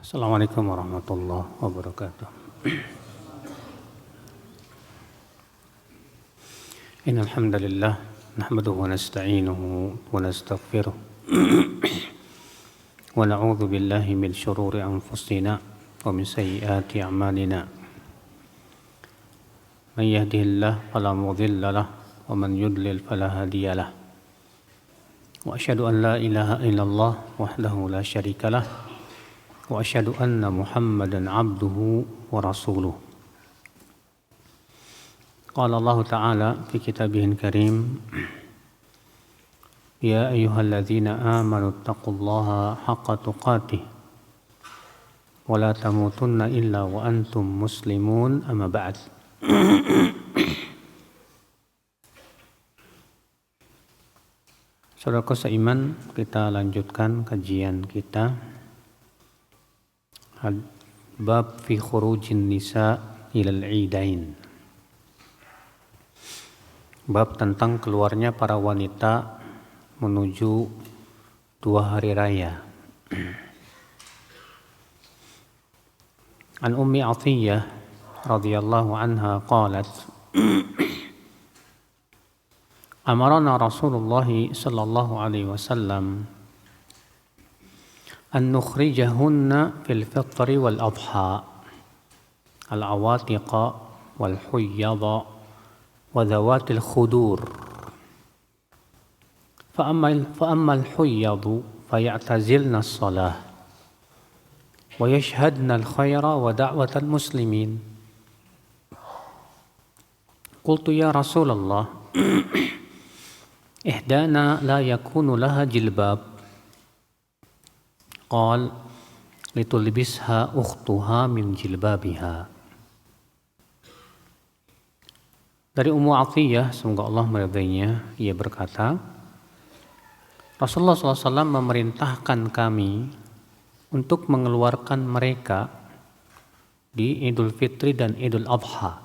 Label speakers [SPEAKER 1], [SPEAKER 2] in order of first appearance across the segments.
[SPEAKER 1] Assalamualaikum warahmatullahi wabarakatuh. Innal hamdalillah nahmaduhu wa nasta'inuhu wa nastaghfiruh wa na'udzu billahi min shururi anfusina wa min sayyiati a'malina. Man yahdihillahu fala mudilla lahu wa man yudlil fala hadiya lahu. Wa asyhadu an la ilaha illallah wahdahu la syarika lahu wa asyhadu anna Muhammadan abduhu wa rasuluh. Qala Allah Ta'ala fi kitabihil karim, ya ayyuhalladzina amanu taqullaha haqqa tuqatih wa la tamutunna illa wa antum muslimun, amma ba'd. Saudaraku seiman, kita lanjutkan kajian kita bab fi khurujin nisa ilal idain. Bab tentang keluarnya para wanita menuju dua hari raya. An Ummi Athiyyah radhiyallahu anha qalat, amarana Rasulullah sallallahu alaihi wasallam an nukhrijahunna fil fitri wal adha al awatiqa wal huyyada wa dhawatil khudur fa amma al huyyadu fayatazilna as-salah wa yashhadna al khaira wa da'watal muslimin. Qultu ya Rasulullah, ihdana la yakunu laha jilbab. Qal litulbisha ukhtuha min jilbabiha. Dari Ummu Athiyyah, semoga Allah meridainya, ia berkata, Rasulullah SAW memerintahkan kami untuk mengeluarkan mereka di Idul Fitri dan Idul Adha.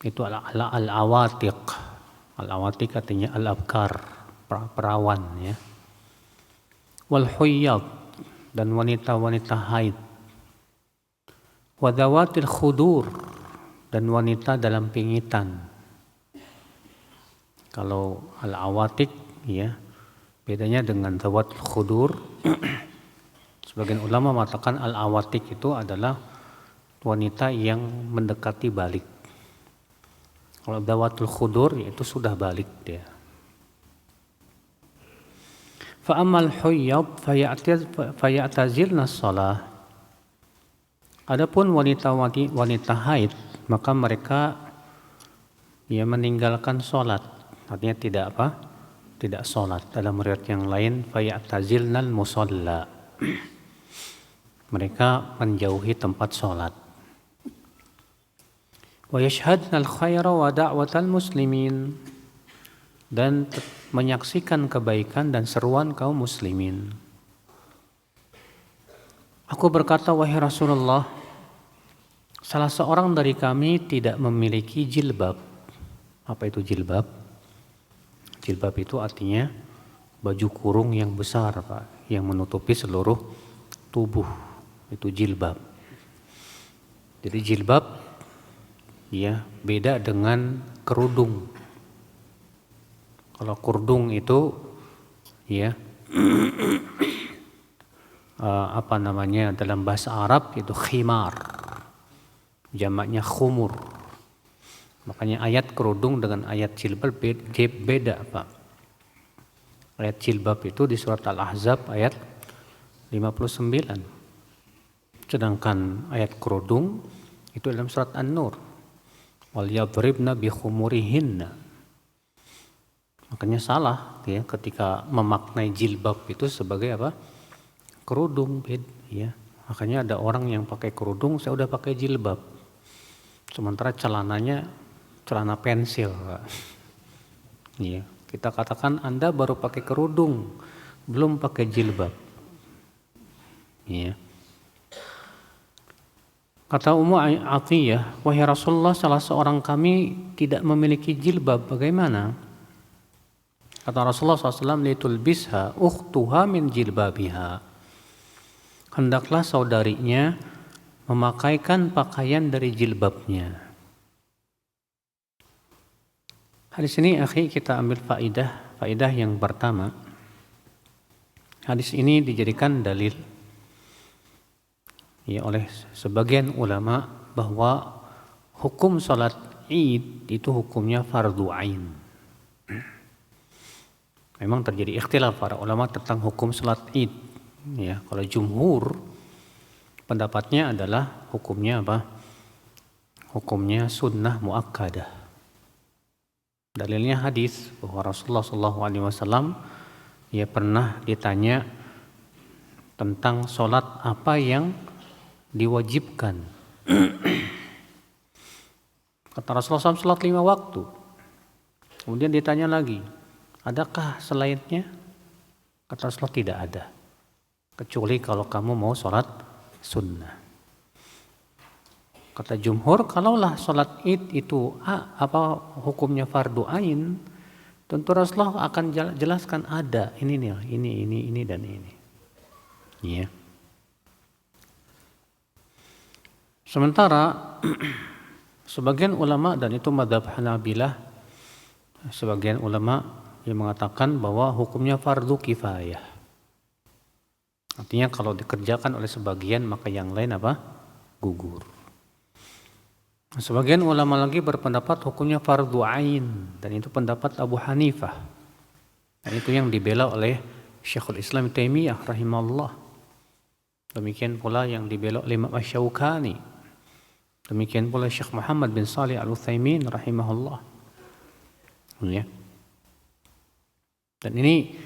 [SPEAKER 1] Itu al-awatiq. Al-awatiq artinya al-abkar, perawan ya. Wal huyyad, dan wanita-wanita haid. Wa dhawatil khudur, dan wanita dalam pingitan. Kalau al-awatik ya, bedanya dengan dhawatil khudur. Sebagian ulama mengatakan al-awatik itu adalah wanita yang mendekati balik. Kalau dhawatil khudur yaitu sudah balik dia. Fa'amal huyyad fayatazilna shalah. Adapun wanita haid, maka mereka meninggalkan sholat. Artinya tidak sholat. Dalam riwayat yang lain fayatazilnal musalla. Mereka menjauhi tempat sholat. Wa yashhadnal khaira wa da'watal muslimin, dan menyaksikan kebaikan dan seruan kaum muslimin. Aku berkata, wahai Rasulullah, salah seorang dari kami tidak memiliki jilbab. Apa itu jilbab? Jilbab itu artinya baju kurung yang besar, Pak, yang menutupi seluruh tubuh. Itu jilbab. Jadi jilbab ya beda dengan kerudung. Kalau kurdung itu ya dalam bahasa Arab itu khimar, jamaknya khumur. Makanya ayat kerudung dengan ayat jilbab beda, Pak. Ayat jilbab itu di surat Al-Ahzab ayat 59. Sedangkan ayat kerudung itu dalam surat An-Nur. Wal yadribna bi khumurihinna. Makanya salah ya ketika memaknai jilbab itu sebagai apa? Kerudung ya. Makanya ada orang yang pakai kerudung, saya udah pakai jilbab. Sementara celananya celana pensil, Pak. Ya, kita katakan Anda baru pakai kerudung, belum pakai jilbab. Ya. Kata Ummu Athiyyah, wahai Rasulullah, salah seorang kami tidak memiliki jilbab, bagaimana? Kata Rasulullah SAW, litulbisha ukhtuha min jilbabiha. hendaklah saudarinya memakaikan pakaian dari jilbabnya. Hadis ini akhi kita ambil faidah yang pertama. Hadis ini dijadikan dalil ya oleh sebagian ulama bahwa hukum salat Id itu hukumnya fardu ain. Memang terjadi ikhtilaf para ulama tentang hukum salat Id. Ya, kalau jumhur pendapatnya adalah hukumnya apa? Hukumnya sunnah muakkadah. Dalilnya hadis bahwa Rasulullah SAW ya pernah ditanya tentang sholat apa yang diwajibkan. Kata Rasulullah SAW sholat 5 waktu. Kemudian ditanya lagi, adakah selainnya? Kata Rasulullah tidak ada. Kecuali kalau kamu mau sholat sunnah. Kata jumhur, kalaulah sholat Id itu hukumnya fardu ain, tentu Rasulullah akan jelaskan ada ini dan ini. Ya. Sementara sebagian ulama, dan itu mazhab Hanabilah, sebagian ulama yang mengatakan bahwa hukumnya fardu kifayah. Artinya kalau dikerjakan oleh sebagian maka yang lain gugur. Sebagian ulama lagi berpendapat hukumnya fardu ain, dan itu pendapat Abu Hanifah. Dan itu yang dibela oleh Syekhul Islam Taimiyah rahimahullah. Demikian pula yang dibela oleh Imam Asy-Syaukani. Demikian pula Syekh Muhammad bin Shalih Al-Utsaimin rahimahullah. Ya. Dan ini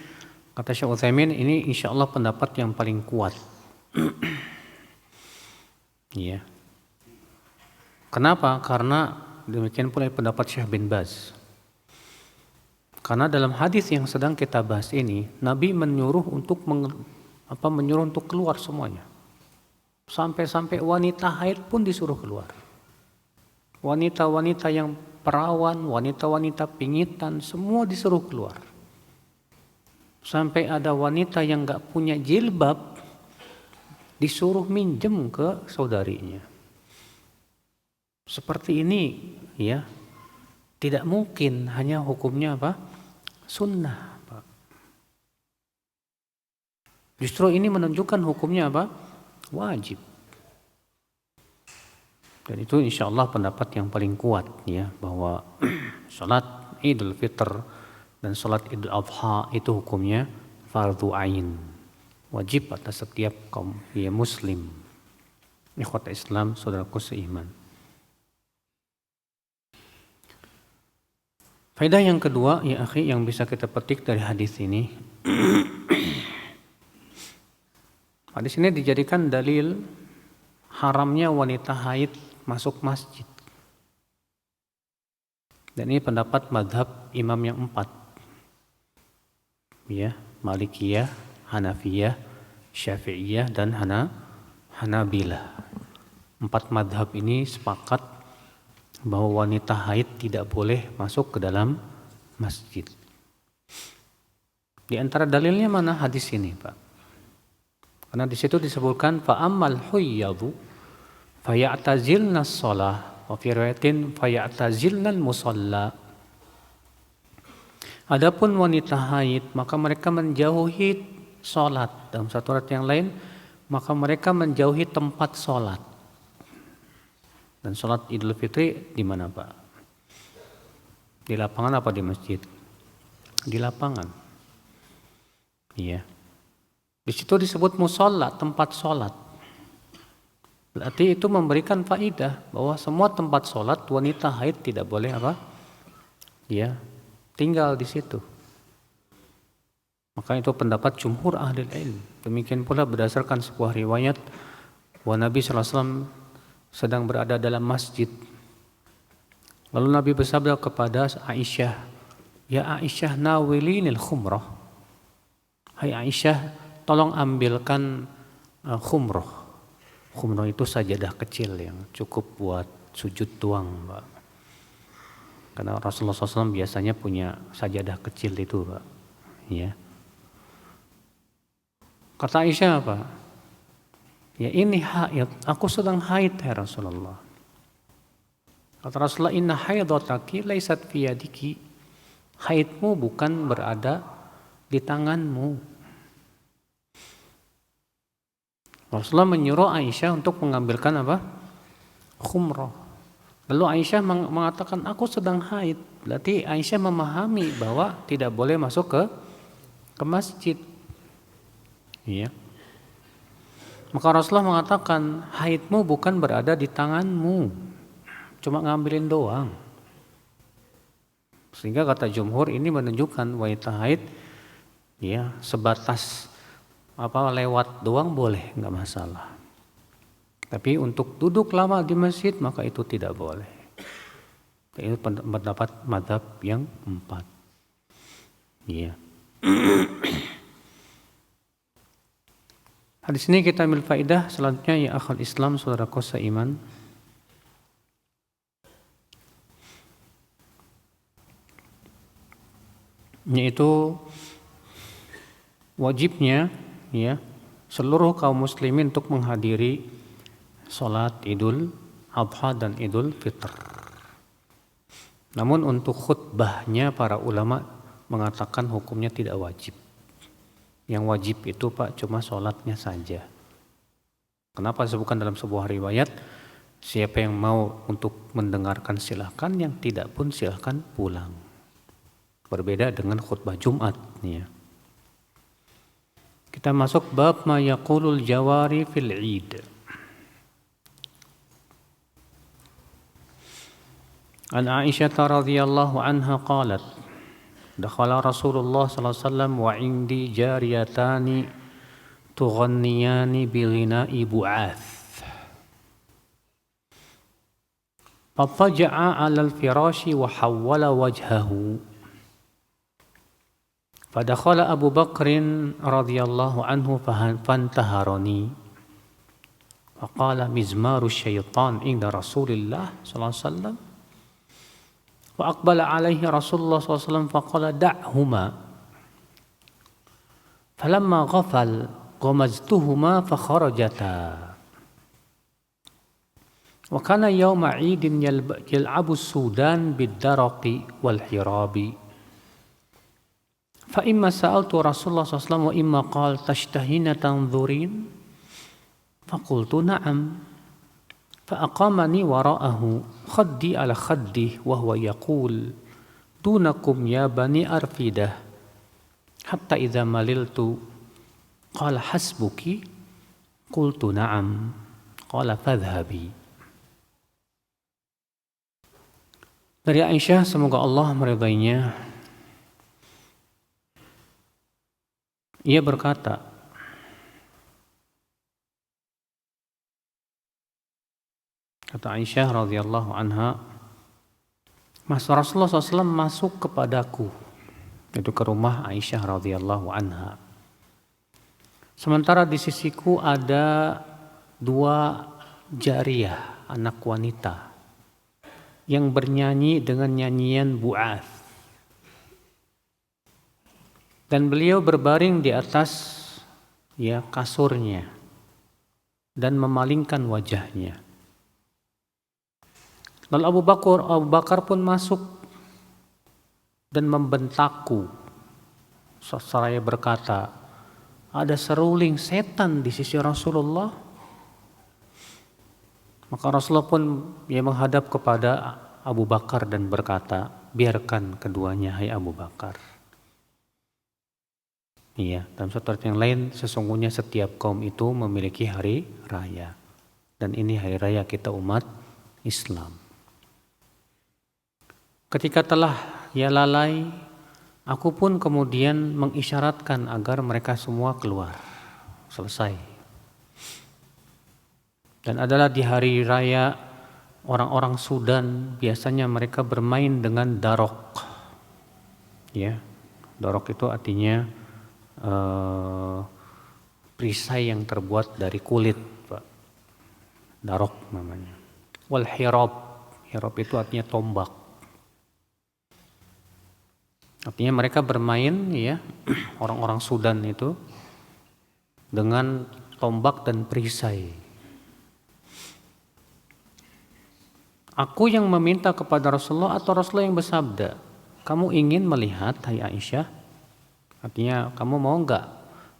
[SPEAKER 1] kata Syekh Utsaimin, ini insyaallah pendapat yang paling kuat. Ya. Kenapa? Karena demikian pula pendapat Syekh bin Baz. Karena dalam hadis yang sedang kita bahas ini, Nabi menyuruh untuk keluar semuanya. Sampai-sampai wanita haid pun disuruh keluar. Wanita-wanita yang perawan, wanita-wanita pingitan, semua disuruh keluar. Sampai ada wanita yang gak punya jilbab disuruh minjem ke saudarinya. Seperti ini ya, tidak mungkin hanya hukumnya sunnah. Justru ini menunjukkan hukumnya wajib. Dan itu insyaallah pendapat yang paling kuat ya, bahwa salat Idul Fitr dan salat Idul Adha itu hukumnya fardu ain, wajib atas setiap kaum muslim. Ikhwat Islam, saudaraku seiman. Faedah yang kedua ya akhi yang bisa kita petik dari hadis ini. Hadis ini dijadikan dalil haramnya wanita haid masuk masjid. Dan ini pendapat madhab imam yang 4. Ya, Malikiyah, Hanafiyah, Syafi'iyah dan Hanabilah. 4 madhab ini sepakat bahwa wanita haid tidak boleh masuk ke dalam masjid. Di antara dalilnya mana hadis ini, Pak? Karena di situ disebutkan fa ammal huyyadu fayatazilna shalah wa fi riwayatin fayatazilna musalla. Adapun wanita haid maka mereka menjauhi salat. Dalam satu riwayat yang lain maka mereka menjauhi tempat salat. Dan sholat Idul Fitri di mana Pak? Di lapangan apa di masjid? Di lapangan. Iya. Di situ disebut musalla, tempat sholat. Berarti itu memberikan faidah bahwa semua tempat sholat wanita haid tidak boleh dia tinggal di situ. Maka itu pendapat jumhur ahli ilmu. Demikian pula berdasarkan sebuah riwayat bahwa Nabi SAW sedang berada dalam masjid. Lalu Nabi bersabda kepada Aisyah, "Ya Aisyah, nawilinil khumrah." Hai Aisyah, tolong ambilkan khumrah. Khumrah itu sajadah kecil yang cukup buat sujud doang, Pak. Karena Rasulullah SAW biasanya punya sajadah kecil itu, Pak. Ya. Kata Aisyah apa? Ya ini haid, aku sedang haid ya Rasulullah. Kata Rasulullah, inna haidotaki laisat fiyadiki. Haidmu bukan berada di tanganmu. Rasulullah menyuruh Aisyah untuk mengambilkan apa? Khumrah. Lalu Aisyah mengatakan, aku sedang haid. Berarti Aisyah memahami bahwa tidak boleh masuk ke masjid. Iya. Maka Rasulullah mengatakan, haidmu bukan berada di tanganmu, cuma ngambilin doang. Sehingga kata jumhur ini menunjukkan wanita haid ya sebatas lewat doang boleh, nggak masalah. Tapi untuk duduk lama di masjid maka itu tidak boleh. Itu pendapat mazhab yang 4. Iya. Hadis ini kita ambil faedah selanjutnya, ya akhal Islam, saudaraku seiman. Yaitu wajibnya ya seluruh kaum muslimin untuk menghadiri salat Idul Adha dan Idul Fitr. Namun untuk khutbahnya para ulama mengatakan hukumnya tidak wajib. Yang wajib itu Pak cuma sholatnya saja. Kenapa disebutkan dalam sebuah riwayat, siapa yang mau untuk mendengarkan silahkan, yang tidak pun silahkan pulang. Berbeda dengan khutbah Jumat nih ya. Kita masuk bab ma yaqulul jawari fil Id. An Aisyah radhiyallahu anha qalat, dakhala Rasulullah sallallahu alaihi wasallam wa indi jariyatani tughanniyani bi ghina'i bu'ath. Fattaja'a 'ala al-firashi wa hawwala wajhahu. Fadakhala Abu Bakrin radhiyallahu anhu fantaharani. Faqala mizmaru syaitan inda Rasulillah sallallahu alaihi wasallam. Wa aqbala alaihi Rasulullah sallallahu alaihi wasallam faqala da'huma. Falamma ghafal ghamaztuhuma fakharajata. Wa kana yawma 'idin yal'abu Sudan bid-daraqi wal hirabi. Fa imma sa'altu Rasulullah sallallahu alaihi wasallam wa imma qala tashtahina tanzurin. Faqultu na'am. Fa aqamani wara'ahu khaddi ala khaddi wa huwa yaqul dunakum ya bani arfidah. Hatta idza maliltu qala hasbuki. Qultu na'am. Qala fadhhabi. Dari Aisyah, semoga Allah meridainya, ia berkata, kata Aisyah radhiyallahu anha, Rasulullah SAW masuk kepadaku, itu ke rumah Aisyah radhiyallahu anha. Sementara di sisiku ada 2 jariyah, anak wanita, yang bernyanyi dengan nyanyian bu'ath. Dan beliau berbaring di atas ya kasurnya dan memalingkan wajahnya. Lalu Abu Bakar pun masuk dan membentakku. Seraya berkata, ada seruling setan di sisi Rasulullah. Maka Rasulullah pun menghadap kepada Abu Bakar dan berkata, biarkan keduanya, hai Abu Bakar. Iya, dalam satu ayat yang lain, sesungguhnya setiap kaum itu memiliki hari raya. Dan ini hari raya kita umat Islam. Ketika telah lalai, aku pun kemudian mengisyaratkan agar mereka semua keluar. Selesai. Dan adalah di hari raya orang-orang Sudan biasanya mereka bermain dengan darok. Ya, darok itu artinya perisai yang terbuat dari kulit, Pak. Darok namanya. Wal hirab. Hirab itu artinya tombak. Artinya mereka bermain ya, orang-orang Sudan itu dengan tombak dan perisai. Aku yang meminta kepada Rasulullah atau Rasulullah yang bersabda, kamu ingin melihat, hai Aisyah? Artinya kamu mau enggak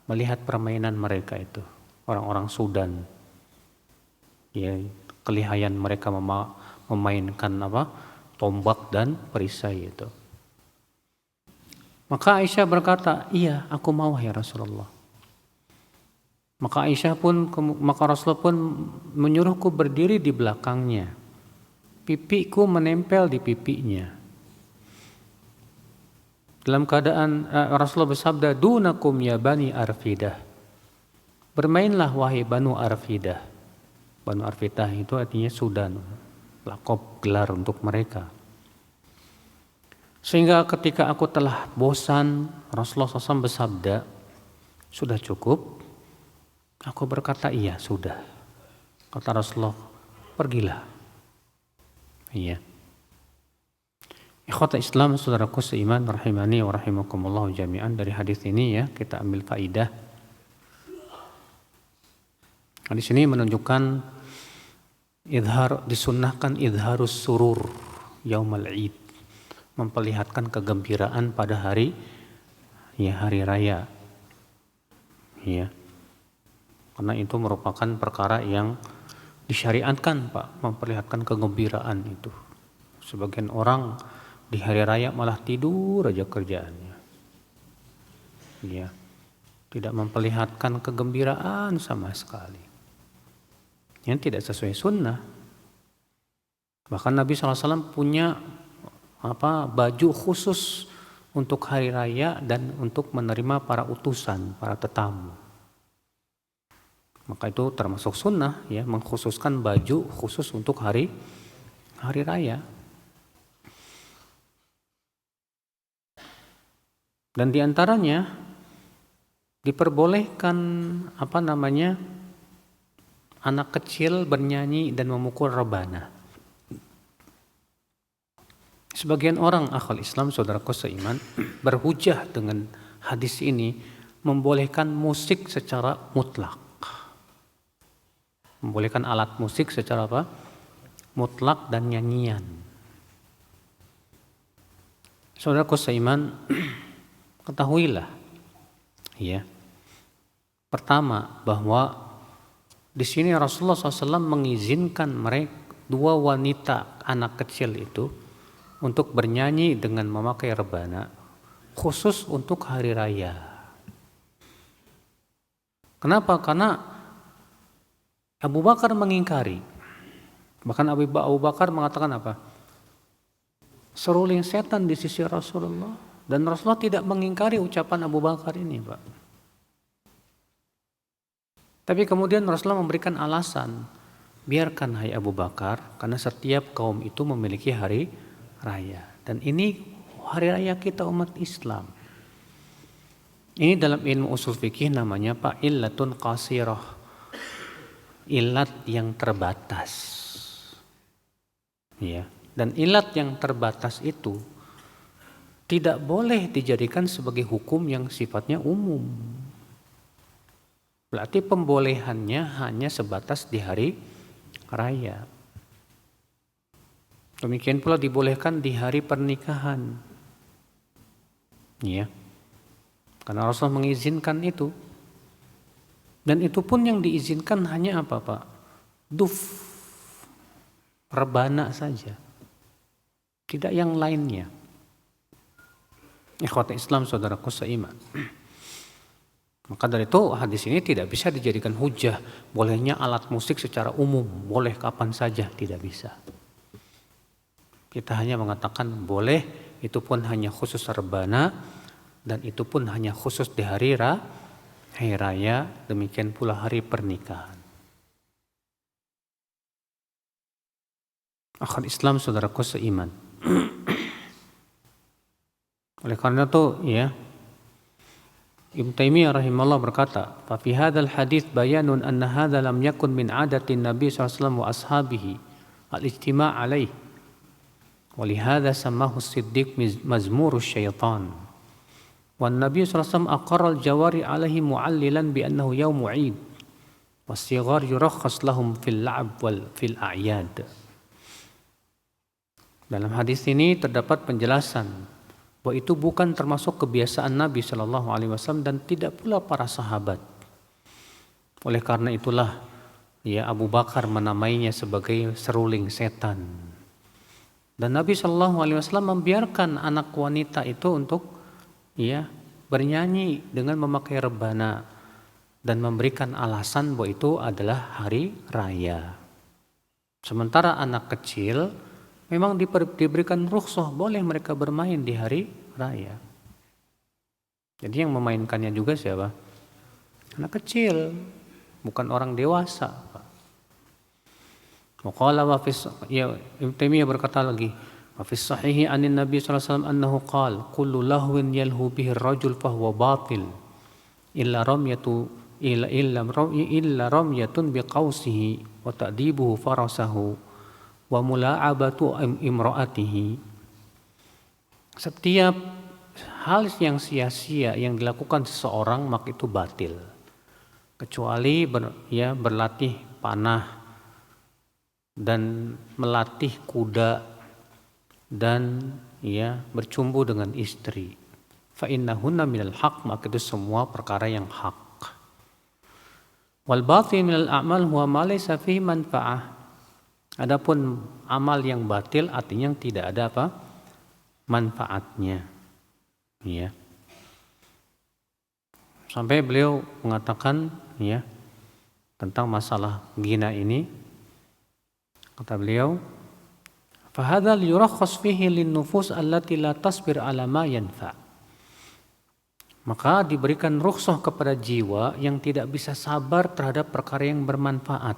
[SPEAKER 1] melihat permainan mereka itu, orang-orang Sudan. Ya, kelihayan mereka memainkan tombak dan perisai itu. Maka Aisyah berkata, iya aku mau ya Rasulullah. Maka Rasulullah pun menyuruhku berdiri di belakangnya. Pipiku menempel di pipinya. Dalam keadaan Rasulullah bersabda, dunakum ya bani Arfidah. Bermainlah wahai Banu Arfidah. Banu Arfidah itu artinya Sudan. Lakop gelar untuk mereka. Sehingga ketika aku telah bosan, Rasulullah SAW bersabda, sudah cukup? Aku berkata, iya sudah. Kata Rasulullah, pergilah. Iya. Ikhwata Islam, saudaraku seiman, rahimani wa rahimakumullah jami'an. Dari hadis ini ya kita ambil faidah. Hadis ini menunjukkan disunnahkan idharus surur yaumal id, memperlihatkan kegembiraan pada hari raya. Ya. Karena itu merupakan perkara yang disyariatkan, Pak, memperlihatkan kegembiraan itu. Sebagian orang di hari raya malah tidur aja kerjaannya. Ya. Tidak memperlihatkan kegembiraan sama sekali. Yang tidak sesuai sunnah. Bahkan Nabi SAW punya baju khusus untuk hari raya dan untuk menerima para utusan, para tetamu. Maka itu termasuk sunnah ya, mengkhususkan baju khusus untuk hari raya. Dan diantaranya diperbolehkan anak kecil bernyanyi dan memukul rebana. Sebagian orang akhwal Islam, saudaraku seiman, berhujah dengan hadis ini membolehkan musik secara mutlak. Membolehkan alat musik secara mutlak dan nyanyian. Saudaraku seiman, ketahuilah ya. Pertama, bahwa di sini Rasulullah SAW mengizinkan mereka, dua wanita anak kecil itu, untuk bernyanyi dengan memakai rebana khusus untuk hari raya. Kenapa? Karena Abu Bakar mengingkari. Bahkan Abu Bakar mengatakan apa? Seruling setan di sisi Rasulullah. Dan Rasulullah tidak mengingkari ucapan Abu Bakar ini, Pak. Tapi kemudian Rasulullah memberikan alasan. Biarkan hai Abu Bakar, karena setiap kaum itu memiliki hari raya. Dan ini hari raya kita umat Islam. Ini dalam ilmu usul fikih namanya illatun qasirah. Ilat yang terbatas. Ya. Dan ilat yang terbatas itu tidak boleh dijadikan sebagai hukum yang sifatnya umum. Berarti pembolehannya hanya sebatas di hari raya. Demikian pula dibolehkan di hari pernikahan. Ya. Karena Rasulullah mengizinkan itu. Dan itu pun yang diizinkan hanya apa, Pak? Duf, rebana saja. Tidak yang lainnya. Ikhwata Islam, saudaraku seiman. Maka dari itu hadis ini tidak bisa dijadikan hujah. Bolehnya alat musik secara umum, boleh kapan saja, tidak bisa. Kita hanya mengatakan boleh, itu pun hanya khusus rebana, dan itu pun hanya khusus di hari raya, demikian pula hari pernikahan. Akhwat Islam, saudaraku seiman. Oleh karena itu ya, Ibnu Taimiyah rahimahullah berkata, "Fa fi hadzal hadits bayanun anna hadza lam yakun min adatin Nabi sallallahu alaihi wasallam wa ashabihi al-ijtima' alaihi. Wa li hadza samahu as-Siddiq mazmurus syaitan. Wan Nabi sallallahu alaihi wasallam aqarra al-jawari alaihi mu'allilan bi annahu yaum 'id. Wasighar yurakhas lahum fil la'ab wal fil a'yad. Dalam hadis ini terdapat penjelasan bahwa itu bukan termasuk kebiasaan Nabi Shallallahu Alaihi Wasallam dan tidak pula para sahabat. Oleh karena itulah ya Abu Bakar menamainya sebagai seruling setan. Dan Nabi Shallallahu Alaihi Wasallam membiarkan anak wanita itu untuk ya bernyanyi dengan memakai rebana dan memberikan alasan bahwa itu adalah hari raya. Sementara anak kecil memang diberikan rukhsah, boleh mereka bermain di hari raya. Jadi yang memainkannya juga siapa? Anak kecil, bukan orang dewasa. Waqala wa fi Ibnu Taimiyah berkata lagi, wa fi sahihi anin Nabi sallallahu alaihi wasallam annahu qala kullu lahwin yalhu bihi ar-rajul fa huwa batil illa ramyatun biqausihi wa ta'dibuhu farasahu wa mula'abatu imra'atihi. Setiap hal yang sia-sia yang dilakukan seseorang maka itu batil, kecuali berlatih panah dan melatih kuda dan bercumbu dengan istri. Fa innahunna minal haq, maka itu semua perkara yang hak. Wal batil minal a'mal huwa ma laysa fihi manfa'ah. Adapun amal yang batil artinya tidak ada apa? Manfaatnya. Ya. Sampai beliau mengatakan tentang masalah ghina ini, kata beliau, fa hadzal yurakhas fihi lin nufus allati la tasbir ala ma yanfa. Maka diberikan rukhsah kepada jiwa yang tidak bisa sabar terhadap perkara yang bermanfaat.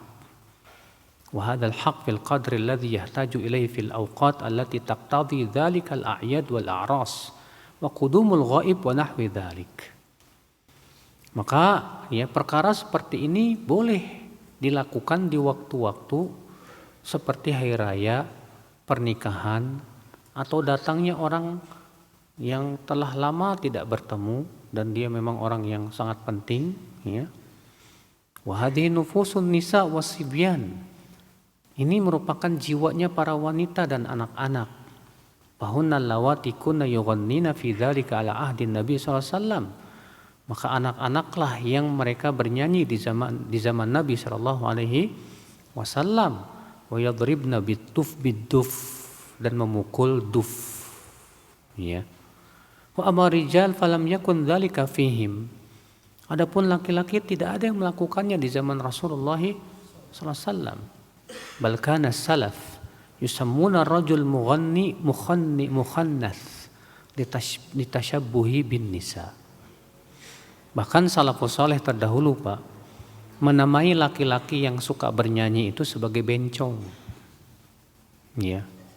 [SPEAKER 1] Wa hadzal haqq fil qadri alladhi yahtaju ilayhi fil awqat allati taqtadi dzalika al a'yad wal a'ras wa qudumul ghaib wa nahwi dzalik. Maka perkara seperti ini boleh dilakukan di waktu-waktu seperti hari raya, pernikahan, atau datangnya orang yang telah lama tidak bertemu dan dia memang orang yang sangat penting. Wa hadhihi nufusun nisa wasibyan. Ini merupakan jiwanya para wanita dan anak-anak. Fahunnal lawati kunna yughannina fi dzalika ala ahdin Nabi sallallahu alaihi wasallam. Maka anak-anaklah yang mereka bernyanyi di zaman Nabi sallallahu alaihi wasallam. Wa yadribna biduf dan memukul duf. Wa amma rijal falam yakun dzalika fihim. Adapun laki-laki tidak ada yang melakukannya di zaman Rasulullah sallallahu alaihi wasallam. Bal kana salaf yusammuna rajul mukhannath litashabbuhi bin nisa. Bahkan salafus saleh terdahulu Pak menamai laki-laki yang suka bernyanyi itu sebagai bencong.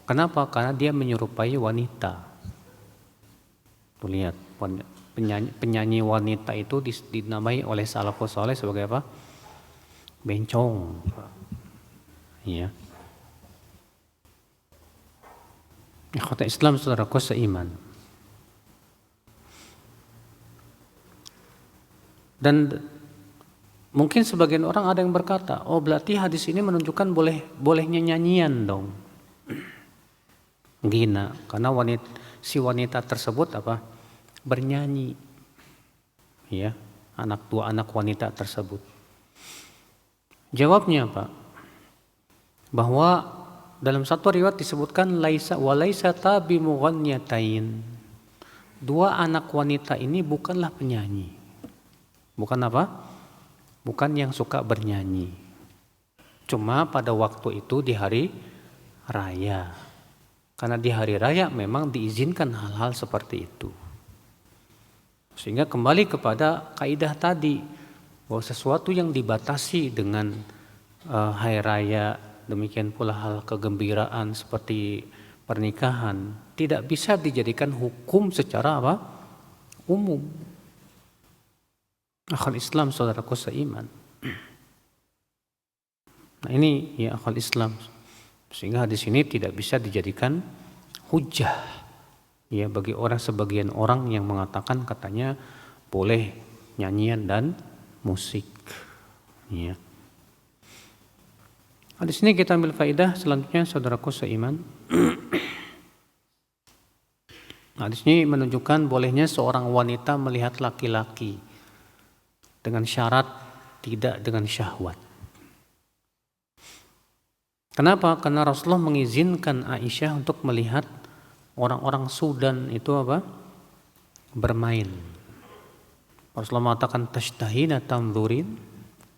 [SPEAKER 1] Kenapa? Karena dia menyerupai wanita. Tuh lihat, penyanyi wanita itu dinamai oleh salafus saleh sebagai apa? Bencong. Ikhwata Islam saudaraku seiman. Dan mungkin sebagian orang ada yang berkata, oh berarti hadis ini menunjukkan bolehnya nyanyian dong. Ghina, karena si wanita tersebut bernyanyi. Dua anak wanita tersebut. Jawabnya Pak, bahwa dalam satu riwayat disebutkan laisa tabi mughanniyatain. Dua anak wanita ini bukanlah penyanyi. Bukan apa? Bukan yang suka bernyanyi. Cuma pada waktu itu di hari raya. Karena di hari raya memang diizinkan hal-hal seperti itu. Sehingga kembali kepada kaidah tadi, bahwa sesuatu yang dibatasi dengan hari raya, demikian pula hal kegembiraan seperti pernikahan tidak bisa dijadikan hukum secara umum. Akhal Islam saudaraku seiman. Nah ini akhal Islam, sehingga hadis ini tidak bisa dijadikan hujah bagi sebagian orang yang mengatakan katanya boleh nyanyian dan musik. Di sini kita ambil faedah selanjutnya, saudaraku seiman. Nah, di sini menunjukkan bolehnya seorang wanita melihat laki-laki dengan syarat tidak dengan syahwat. Kenapa? Karena Rasulullah mengizinkan Aisyah untuk melihat orang-orang Sudan itu apa? Bermain. Rasulullah mengatakan tashtahina tanzurin,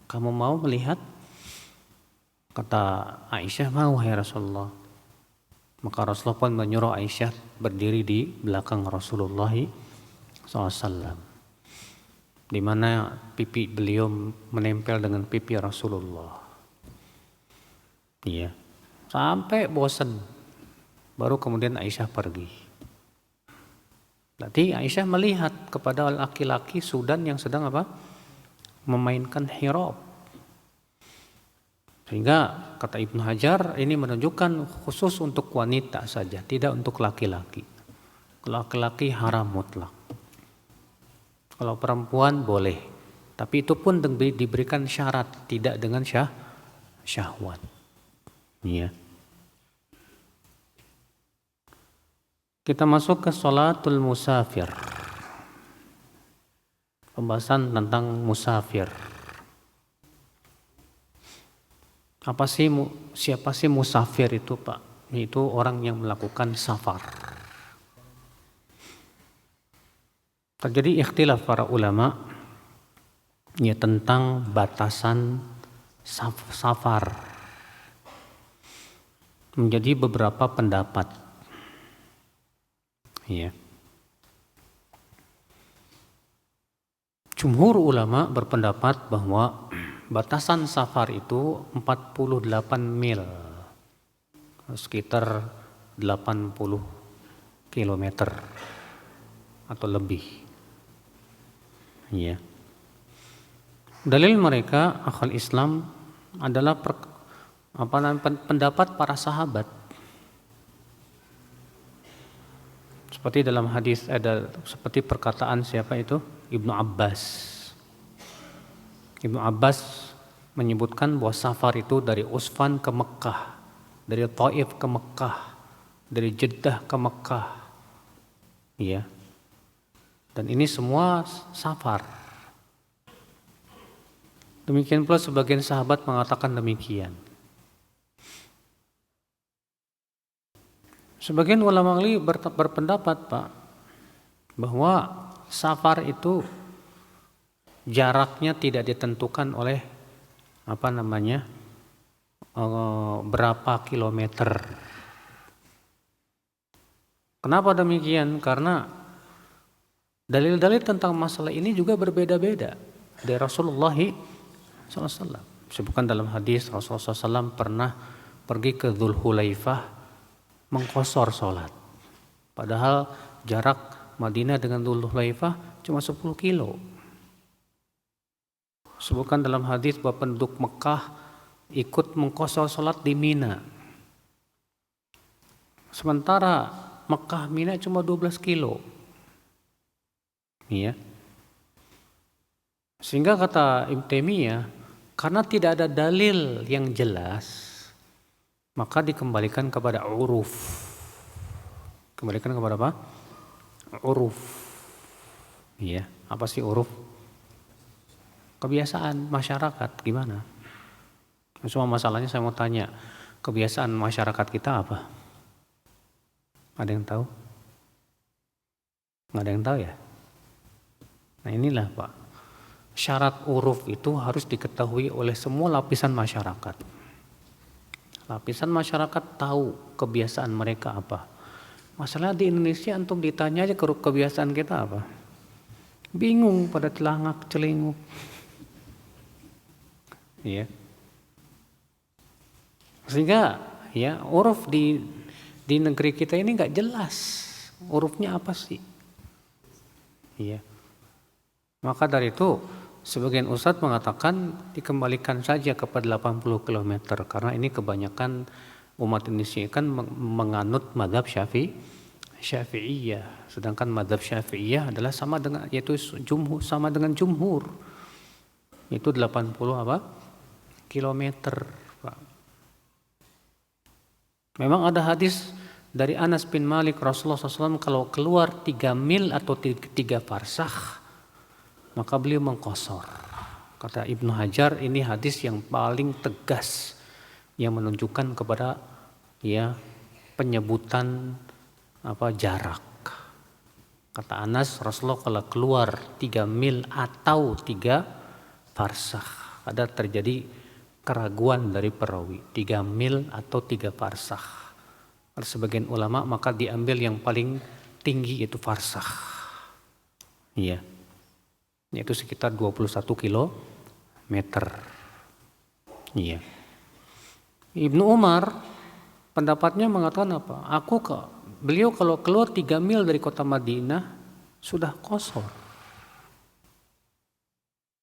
[SPEAKER 1] kamu mau melihat? Kata Aisyah, mau ya Rasulullah. Maka Rasulullah pun menyuruh Aisyah berdiri di belakang Rasulullah SAW, di mana pipi beliau menempel dengan pipi Rasulullah. Iya, sampai bosan, baru kemudian Aisyah pergi. Berarti Aisyah melihat kepada laki-laki Sudan yang sedang apa? Memainkan hirab. Sehingga kata Ibnu Hajar ini menunjukkan khusus untuk wanita saja, tidak untuk laki-laki. Kalau laki-laki haram mutlak. Kalau perempuan boleh, tapi itu pun diberikan syarat, tidak dengan syahwat. Ya. Kita masuk ke sholatul musafir. Pembahasan tentang musafir. Siapa sih musafir itu, Pak? Itu orang yang melakukan safar. Terjadi ikhtilaf para ulama ya tentang batasan safar. Menjadi beberapa pendapat. Ya. Jumhur ulama berpendapat bahwa batasan safar itu 48 mil, sekitar 80 kilometer atau lebih. Ya. Dalil mereka akal Islam adalah pendapat para sahabat. Seperti dalam hadis ada seperti perkataan siapa itu? Ibnu Abbas. Ibnu Abbas menyebutkan bahwa safar itu dari Usfan ke Mekah, dari Taif ke Mekah, dari Jeddah ke Mekah. Ya. Dan ini semua safar. Demikian pula sebagian sahabat mengatakan demikian. Sebagian ulama berpendapat, Pak, bahwa safar itu jaraknya tidak ditentukan oleh berapa kilometer. Kenapa demikian? Karena dalil-dalil tentang masalah ini juga berbeda-beda dari Rasulullah SAW. Sebutkan dalam hadis Rasulullah SAW pernah pergi ke Dzulhulaifah mengqosor sholat. Padahal jarak Madinah dengan Dzulhulaifah cuma 10 kilo. Sebutkan dalam hadis bahwa penduduk Mekah ikut mengqosor sholat di Mina. Sementara Mekah Mina cuma 12 kilo. Ya. Sehingga kata Ibnu Taimiyah, karena tidak ada dalil yang jelas, maka dikembalikan kepada uruf. Kembalikan kepada apa? Uruf. Iya, apa sih uruf? Kebiasaan masyarakat gimana? Cuma masalahnya saya mau tanya, kebiasaan masyarakat kita apa? Ada yang tahu? Nggak ada yang tahu ya? Nah inilah Pak, syarat uruf itu harus diketahui oleh semua lapisan masyarakat. Lapisan masyarakat tahu kebiasaan mereka apa. Masalah di Indonesia antum ditanya aja kebiasaan kita apa? Bingung, pada celangak celinguk. Ya. Sehingga ya uruf di negeri kita ini nggak jelas. Urufnya apa sih? Ya. Maka dari itu sebagian ustadz mengatakan dikembalikan saja kepada 80 km karena ini kebanyakan umat Indonesia kan menganut mazhab Syafi'iyah, sedangkan mazhab Syafi'iyah adalah sama dengan jumhur, itu 80 kilometer, Pak. Memang ada hadis dari Anas bin Malik, Rasulullah SAW kalau keluar 3 mil atau 3 farsakh maka beliau mengqasar. Kata Ibnu Hajar, ini hadis yang paling tegas yang menunjukkan kepada penyebutan jarak. Kata Anas, Rasulullah kalau keluar 3 mil atau 3 farsakh. Ada terjadi keraguan dari perawi, 3 mil atau 3 farsakh. Ada sebagian ulama maka diambil yang paling tinggi yaitu farsakh. Iya. Yaitu sekitar 21 kilometer. Iya. Ibnu Umar pendapatnya mengatakan apa? Beliau kalau keluar 3 mil dari kota Madinah sudah qasar.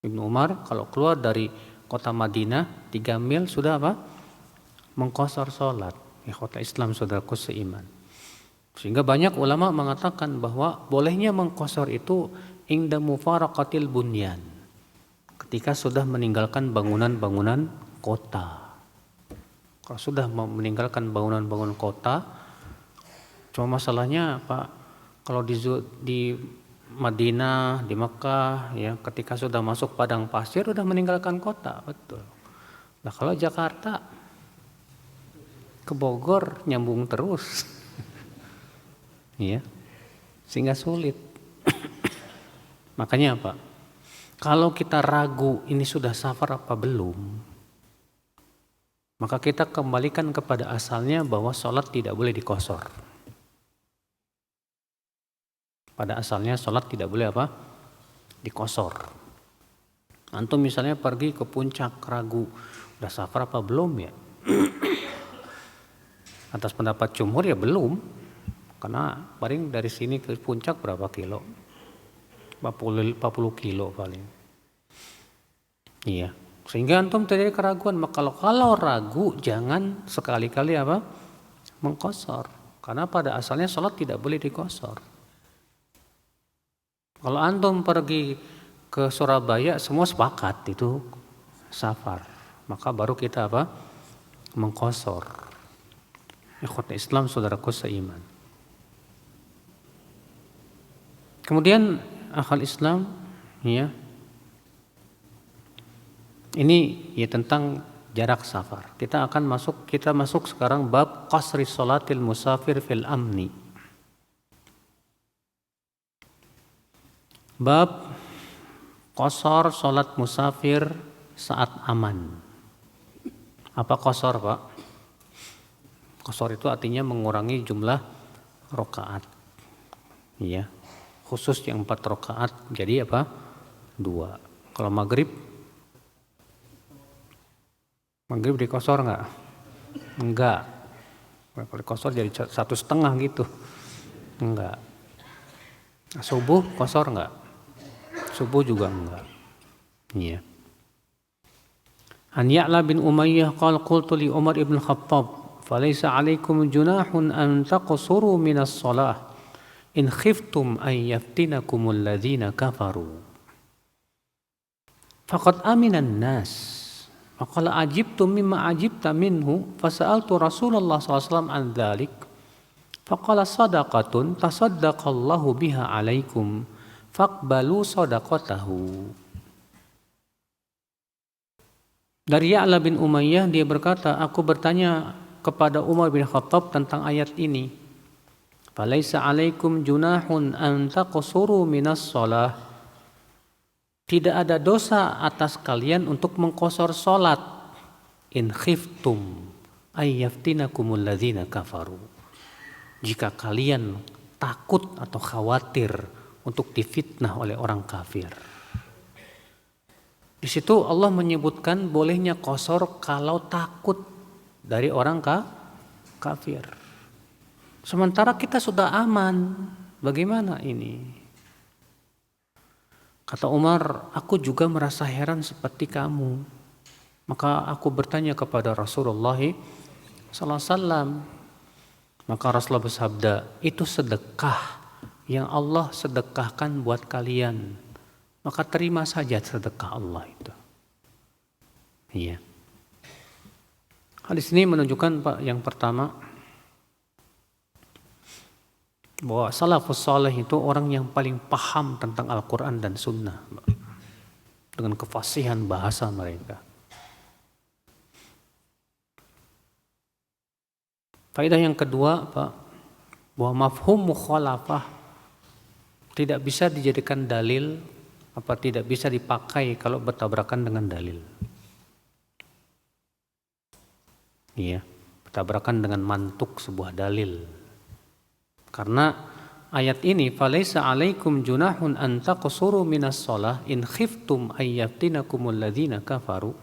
[SPEAKER 1] Ibnu Umar kalau keluar dari kota Madinah 3 mil sudah apa? Mengqasar sholat. Ikhwata Islam saudaraku seiman. Sehingga banyak ulama mengatakan bahwa bolehnya mengqasar itu inda mufaraqatil bunyan. Ketika sudah meninggalkan bangunan-bangunan kota. Kalau sudah meninggalkan bangunan-bangunan kota, cuma masalahnya Pak, kalau di Madinah, di Mekah, ya ketika sudah masuk padang pasir sudah meninggalkan kota, betul. Nah kalau Jakarta ke Bogor nyambung terus, ya, sehingga sulit. Makanya apa? Kalau kita ragu ini sudah safar apa belum, maka kita kembalikan kepada asalnya bahwa sholat tidak boleh dikosor. Pada asalnya sholat tidak boleh apa? Dikosor. Antum misalnya pergi ke puncak ragu, udah safar apa belum ya? Atas pendapat jumhur ya belum, karena paling dari sini ke puncak berapa kilo? 40 kilo paling. Iya. Sehingga antum terjadi keraguan. Maka kalau ragu jangan sekali-kali apa? Mengqasar. Karena pada asalnya sholat tidak boleh dikosor. Kalau antum pergi ke Surabaya semua sepakat itu safar. Maka baru kita apa? Mengqasar. Ikhwat Islam saudaraku seiman. Kemudian akhal Islam, ya. Ini ya tentang jarak safar. Kita masuk sekarang bab qasri sholatil musafir fil amni. Bab qasar sholat musafir saat aman. Apa qasar, Pak? Qasar itu artinya mengurangi jumlah rakaat. Ya. Khusus yang 4 rakaat jadi apa? 2. Kalau maghrib dikosor enggak? Enggak. Kalau dikosor jadi 1,5 gitu. Enggak. Subuh kosor enggak? Subuh juga enggak. Iya. An Ya'la bin Umayyah qala qultu li Umar ibn Khattab falaysa 'alaikum junahun an taqsuru minas shalah in khiftum an yaftinakumul ladzina kafaru. Faqad aminan nas. Faqala ajibtum mimma ajibta minhu fasa'altu Rasulullah SAW an dzalik. Faqala sadaqatun tasaddaqallahu biha 'alaikum faqbalu sadaqatahu. Dari Ya'la bin Umayyah dia berkata, aku bertanya kepada Umar bin Khattab tentang ayat ini. Falaisa 'alaikum junahun an taqsuru minas shalah. Tidak ada dosa atas kalian untuk mengqasar salat. In khiftum ay yaftinakumul ladzina kafaru. Jika kalian takut atau khawatir untuk difitnah oleh orang kafir. Di situ Allah menyebutkan bolehnya qasar kalau takut dari orang kafir. Sementara kita sudah aman. Bagaimana ini? Kata Umar, aku juga merasa heran seperti kamu. Maka aku bertanya kepada Rasulullah SAW. Maka Rasulullah bersabda, itu sedekah yang Allah sedekahkan buat kalian. Maka terima saja sedekah Allah itu. Iya. Hadis ini menunjukkan Pak, yang pertama, bahwa salafus saleh itu orang yang paling paham tentang Al-Quran dan Sunnah dengan kefasihan bahasa mereka. Faedah yang kedua, Pak, bahwa mafhum mukhalafah tidak bisa dijadikan dalil, tidak bisa dipakai kalau bertabrakan dengan dalil. Iya, bertabrakan dengan mantuk sebuah dalil. Karena ayat ini, falaisa 'alaikum junahun an taqsuru minas shalah in khiftum ayyaftinakumul ladzina kafaru.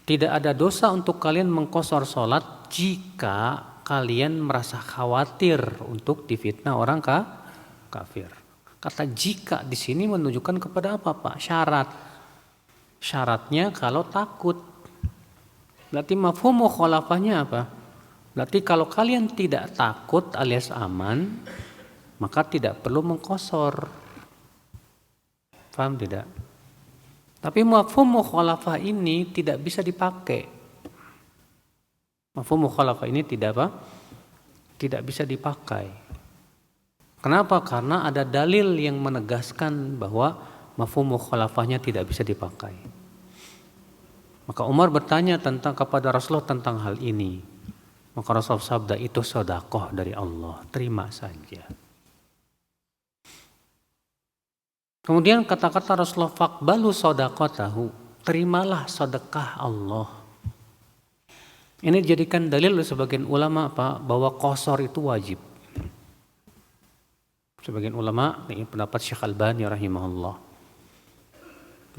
[SPEAKER 1] Tidak ada dosa untuk kalian mengqasar salat jika kalian merasa khawatir untuk difitnah orang kafir. Kata jika di sini menunjukkan kepada apa, Pak? Syarat. Syaratnya kalau takut. Berarti mafhum mukhalafahnya apa? Berarti kalau kalian tidak takut alias aman, maka tidak perlu mengqasar. Paham tidak? Tapi mafhum mukhalafah ini tidak bisa dipakai. Mafhum mukhalafah ini tidak bisa dipakai. Kenapa? Karena ada dalil yang menegaskan bahwa mafhum mukhalafahnya tidak bisa dipakai. Maka Umar bertanya kepada Rasulullah tentang hal ini. Maka Rasulullah sabda, itu sedekah dari Allah, terima saja. Kemudian kata-kata Rasulullah, faqbalu shadaqatahu, terimalah sedekah Allah. Ini dijadikan dalil oleh sebagian ulama, Pak, bahwa qasar itu wajib. Sebagian ulama, ini pendapat Syekh Albani rahimahullah,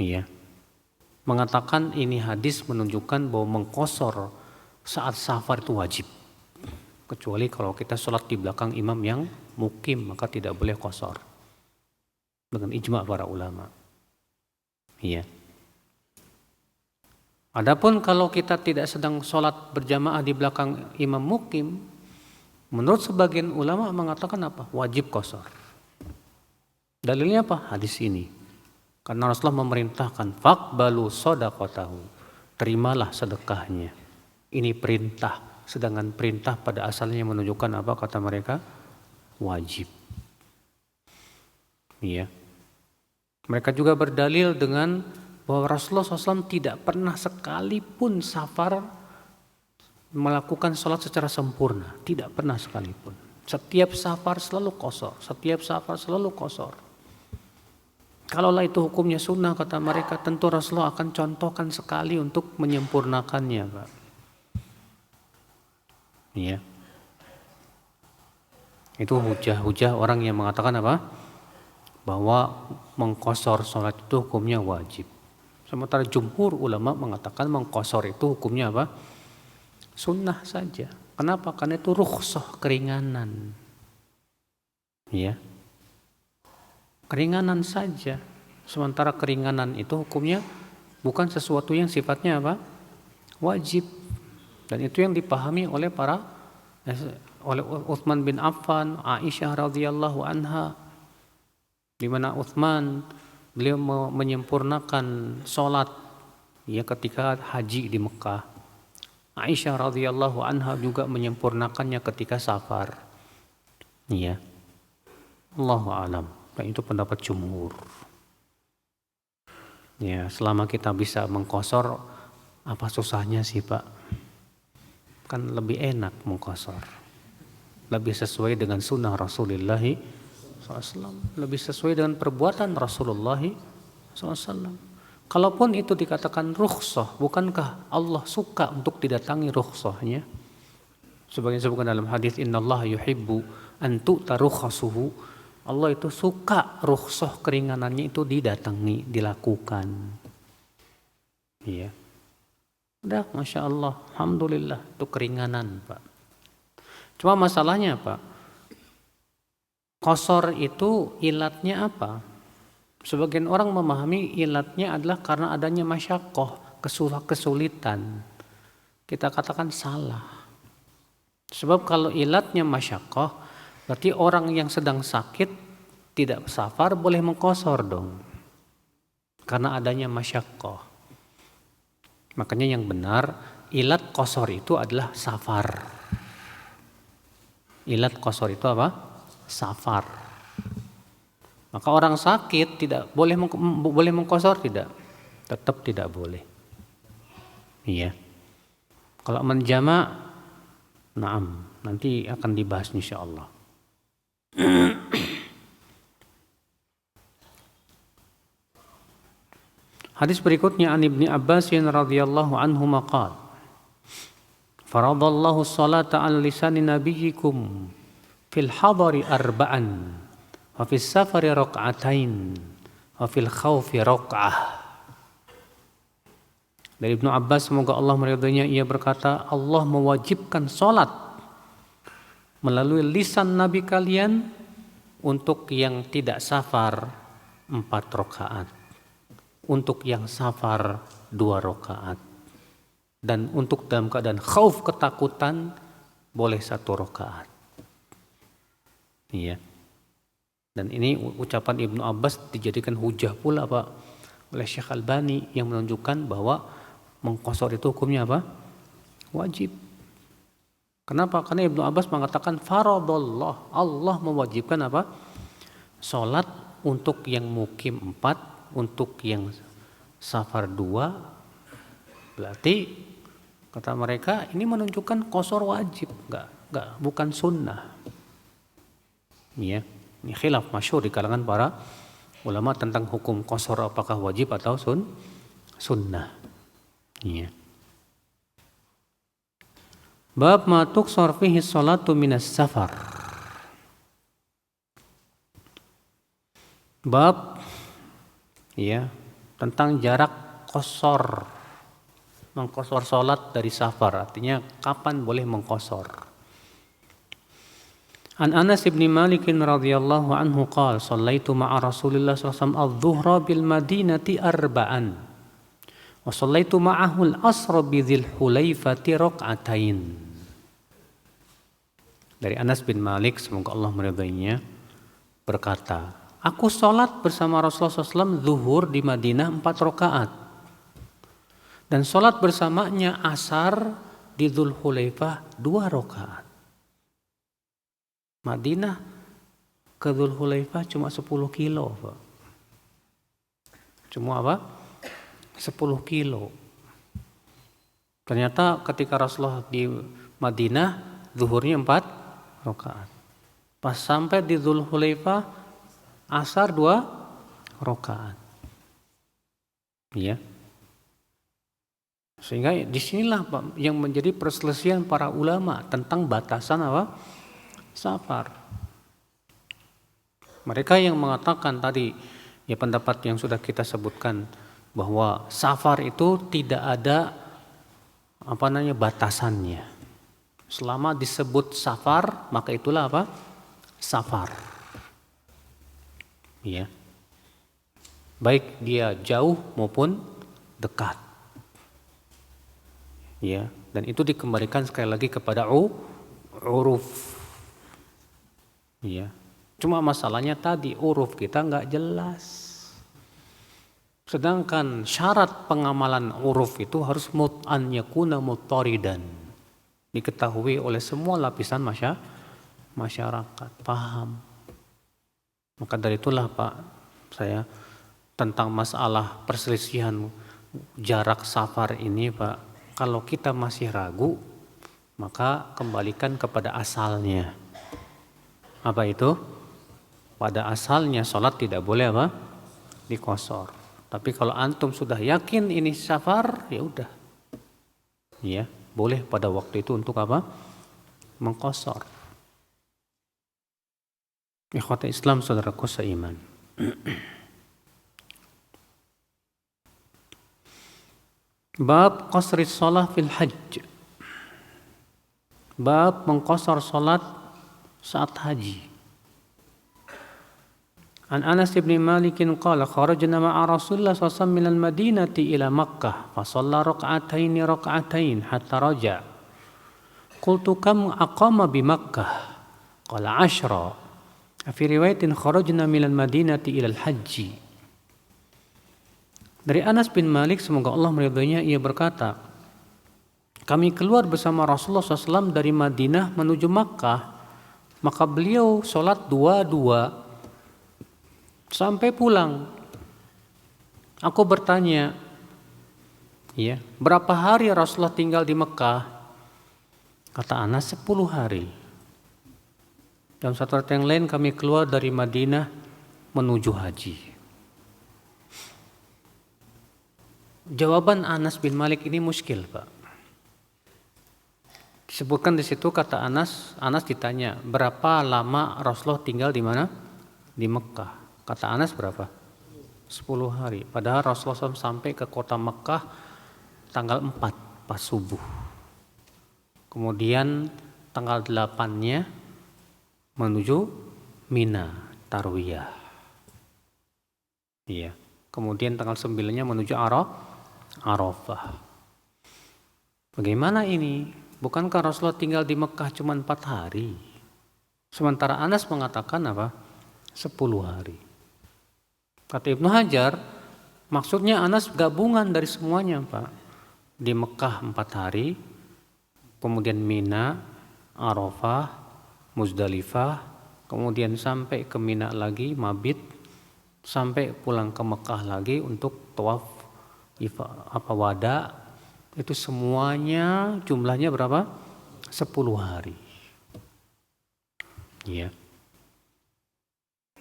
[SPEAKER 1] iya, mengatakan ini hadis menunjukkan bahwa mengqasar saat safar itu wajib. Kecuali kalau kita sholat di belakang imam yang mukim, maka tidak boleh qasar. Dengan ijma' para ulama. Iya. Adapun kalau kita tidak sedang sholat berjamaah di belakang imam mukim, menurut sebagian ulama mengatakan apa? Wajib qasar. Dalilnya apa? Hadis ini. Karena Rasulullah memerintahkan faqbalu shadaqatahu, terimalah sedekahnya. Ini perintah, sedangkan perintah pada asalnya menunjukkan apa kata mereka? Wajib. Iya. Mereka juga berdalil dengan bahwa Rasulullah SAW tidak pernah sekalipun safar melakukan sholat secara sempurna. Tidak pernah sekalipun. Setiap safar selalu qasar. Kalaulah itu hukumnya sunnah, kata mereka, tentu Rasulullah akan contohkan sekali untuk menyempurnakannya, Pak. Iya. Itu hujah-hujah orang yang mengatakan apa? Bahwa mengqasar sholat itu hukumnya wajib. Sementara jumhur ulama mengatakan mengqasar itu hukumnya apa? Sunnah saja. Kenapa? Karena itu rukhsah, keringanan. Ya. Keringanan saja. Sementara keringanan itu hukumnya bukan sesuatu yang sifatnya apa? Wajib. Dan itu yang dipahami oleh oleh Utsman bin Affan, Aisyah radhiyallahu anha, di mana Utsman beliau menyempurnakan sholat ya ketika haji di Mekah. Aisyah radhiyallahu anha juga menyempurnakannya ketika safar. Iya. Allahu a'lam. Dan itu pendapat jumhur. Ya, selama kita bisa mengqasar, apa susahnya sih, Pak? Kan lebih enak mengqasar. Lebih sesuai dengan sunnah Rasulullah SAW, lebih sesuai dengan perbuatan Rasulullah SAW. Kalaupun itu dikatakan rukhsah, bukankah Allah suka untuk didatangi rukhsahnya? Sebagian disebutkan dalam hadis, innallaha yuhibbu an tu'ta rukhasuhu. Allah itu suka rukhsah keringanannya itu didatangi, dilakukan. Iya. Udah, Masya Allah, Alhamdulillah, itu keringanan, Pak. Cuma masalahnya, Pak, qasar itu ilatnya apa? Sebagian orang memahami ilatnya adalah karena adanya masyaqqah, kesulitan. Kita katakan salah. Sebab kalau ilatnya masyaqqah, berarti orang yang sedang sakit tidak safar boleh mengqasar dong. Karena adanya masyaqqah. Makanya yang benar, ilat qasar itu adalah safar. Ilat qasar itu apa? Safar. Maka orang sakit tidak boleh mengqasar, tidak? Tetap tidak boleh. Iya. Kalau menjama', na'am, nanti akan dibahas insyaallah. Hadis berikutnya an Ibnu Abbas radhiyallahu anhu maqal faradallahu sholata ala lisani nabiyyikum fil hadari arba'an wa fis safari raq'atain wa fil khaufi raq'ah. Dari Ibnu Abbas, semoga Allah meridhoinya, ia berkata, Allah mewajibkan salat melalui lisan Nabi kalian untuk yang tidak safar 4 rakaat, untuk yang safar 2 rakaat, dan untuk dalam keadaan khauf, ketakutan, boleh 1 rakaat. Iya. Dan ini ucapan Ibnu Abbas dijadikan hujah pula Pak oleh Syekh Albani yang menunjukkan bahwa mengqasar itu hukumnya apa? Wajib. Kenapa? Karena Ibnu Abbas mengatakan faradallah, Allah mewajibkan apa? Salat untuk yang mukim 4, untuk yang safar 2. Berarti kata mereka ini menunjukkan qasar wajib, bukan sunnah. Ya, ini khilaf masyhur di kalangan para ulama tentang hukum qasar, apakah wajib atau sunnah. Ya. Bab ma tuqsar fihi sholatu minas safar. Bab ya tentang jarak qasar, mengqasar salat dari safar, artinya kapan boleh mengqasar. An Anas bin Malik radhiyallahu anhu qala shallaitu ma'a Rasulillah sallallahu alaihi wasallam adh-dhuhra bil Madinati arba'an wa shallaitu ma'ahu al-asra bi Dzil Hulaifati raq'atain. Dari Anas bin Malik, semoga Allah meridhoinya, berkata, aku sholat bersama Rasulullah SAW zuhur di Madinah 4 rakaat, dan sholat bersamanya asar di Dzul Hulaifah 2 rakaat. Madinah ke Dzul Hulaifah cuma 10 kilo Pak. Cuma apa? 10 kilo. Ternyata ketika Rasulullah di Madinah zuhurnya 4 rakaat. Pas sampai di Dzul Hulaifah asar 2 rakaat. Ya. Sehingga disinilah Pak yang menjadi perselisihan para ulama tentang batasan apa? Safar. Mereka yang mengatakan tadi, ya pendapat yang sudah kita sebutkan, bahwa safar itu tidak ada batasannya. Selama disebut safar, maka itulah apa? Safar. Ya. Baik dia jauh maupun dekat. Ya, dan itu dikembalikan sekali lagi kepada uruf. Ya. Cuma masalahnya tadi uruf kita enggak jelas. Sedangkan syarat pengamalan uruf itu harus mut'an yakuna muttaridan. Diketahui oleh semua lapisan masyarakat, paham. Maka dari itulah Pak, saya tentang masalah perselisihan jarak safar ini Pak, kalau kita masih ragu, maka kembalikan kepada asalnya. Apa itu? Pada asalnya sholat tidak boleh apa? Diqasar. Tapi kalau antum sudah yakin ini safar, ya udah. Ya, boleh pada waktu itu untuk apa? Mengqasar. Ikhwata Islam, saudaraku seiman. Bab qasri shalah fil hajj. Bab mengqasar salat saat haji. An Anas bin Malik qala kharajna ma'a Rasulillah sallallahu alaihi wasallam min al-Madinati ila Makkah fa shalla rak'atain hatta raja. Qultu kam aqama bi Makkah? Qala 10. Fi riwayatin kharajna min al-Madinati ila al-Hajj. Dari Anas bin Malik, semoga Allah meridhoinya, ia berkata, kami keluar bersama Rasulullah SAW dari Madinah menuju Makkah Maka beliau sholat dua-dua sampai pulang. Aku bertanya, ya, berapa hari Rasulullah tinggal di Mekah? Kata Anas 10 hari. Dalam satu riwayat yang lain kami keluar dari Madinah menuju haji. Jawaban Anas bin Malik ini muskil, Pak. Disebutkan di situ kata Anas ditanya, berapa lama Rasulullah tinggal di mana? Di Mekah. Kata Anas berapa? 10 hari. Padahal Rasulullah SAW sampai ke kota Mekah tanggal 4 pas subuh. Kemudian tanggal 8-nya menuju Mina, Tarwiyah. Iya. Kemudian tanggal 9-nya menuju Arafah. Bagaimana ini? Bukankah Rasulullah tinggal di Mekah cuma 4 hari? Sementara Anas mengatakan apa? 10 hari. Kata Ibnu Hajar, maksudnya Anas gabungan dari semuanya, Pak. Di Mekah 4 hari, kemudian Mina, Arafah, Muzdalifah, kemudian sampai ke Mina lagi, Mabit, sampai pulang ke Mekah lagi untuk tawaf wada. Itu semuanya jumlahnya berapa? 10 hari. Ya.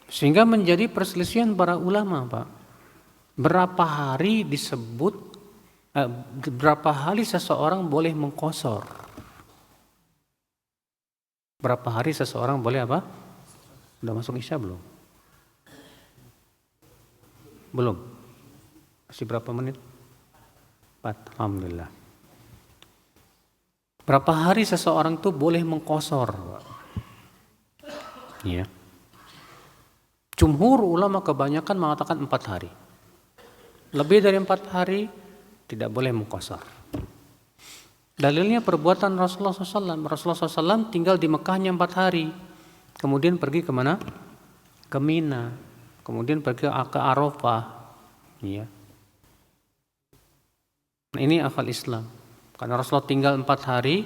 [SPEAKER 1] Sehingga menjadi perselisihan para ulama, Pak. Berapa hari berapa hari seseorang boleh mengqashar? Berapa hari seseorang boleh apa? Udah masuk Isya belum? Belum. Masih berapa menit? 4. Alhamdulillah. Berapa hari seseorang itu boleh mengqashar? Ya. Jumhur ulama kebanyakan mengatakan 4 hari. Lebih dari 4 hari tidak boleh mengqashar. Dalilnya perbuatan Rasulullah SAW. Rasulullah SAW tinggal di Mekahnya 4 hari. Kemudian pergi kemana? Ke Mina. Kemudian pergi ke Arafah. Ya. Nah, ini akal Islam. Karena Rasulullah tinggal 4 hari,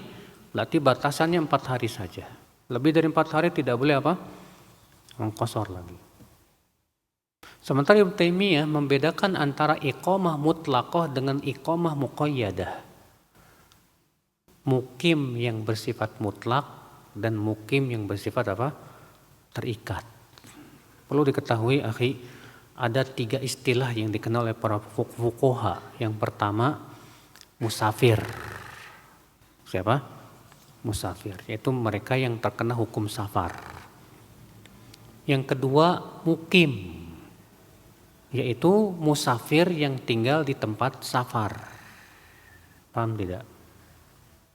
[SPEAKER 1] berarti batasannya 4 hari saja. Lebih dari 4 hari tidak boleh apa? Mengqashar lagi. Sementara Ibnu Taimiyah membedakan antara iqamah mutlaqah dengan iqamah muqayyadah. Mukim yang bersifat mutlak dan mukim yang bersifat apa? Terikat. Perlu diketahui, akhi, ada 3 istilah yang dikenal oleh para fuqaha. Yang pertama, musafir. Siapa? Musafir, yaitu mereka yang terkena hukum safar. Yang kedua, mukim, yaitu musafir yang tinggal di tempat safar. Paham tidak?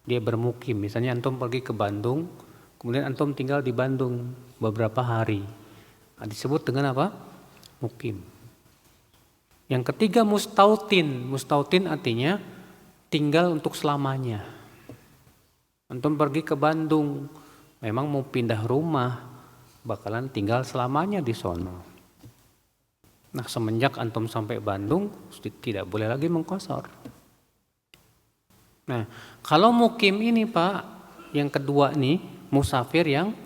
[SPEAKER 1] Dia bermukim, misalnya antum pergi ke Bandung, kemudian antum tinggal di Bandung beberapa hari. Nah, disebut dengan apa? Mukim. Yang ketiga, mustautin. Mustautin artinya tinggal untuk selamanya. Antum pergi ke Bandung, memang mau pindah rumah, bakalan tinggal selamanya di sono. Nah, semenjak antum sampai Bandung, tidak boleh lagi mengqashar. Nah, kalau mukim ini, Pak, yang kedua nih, musafir yang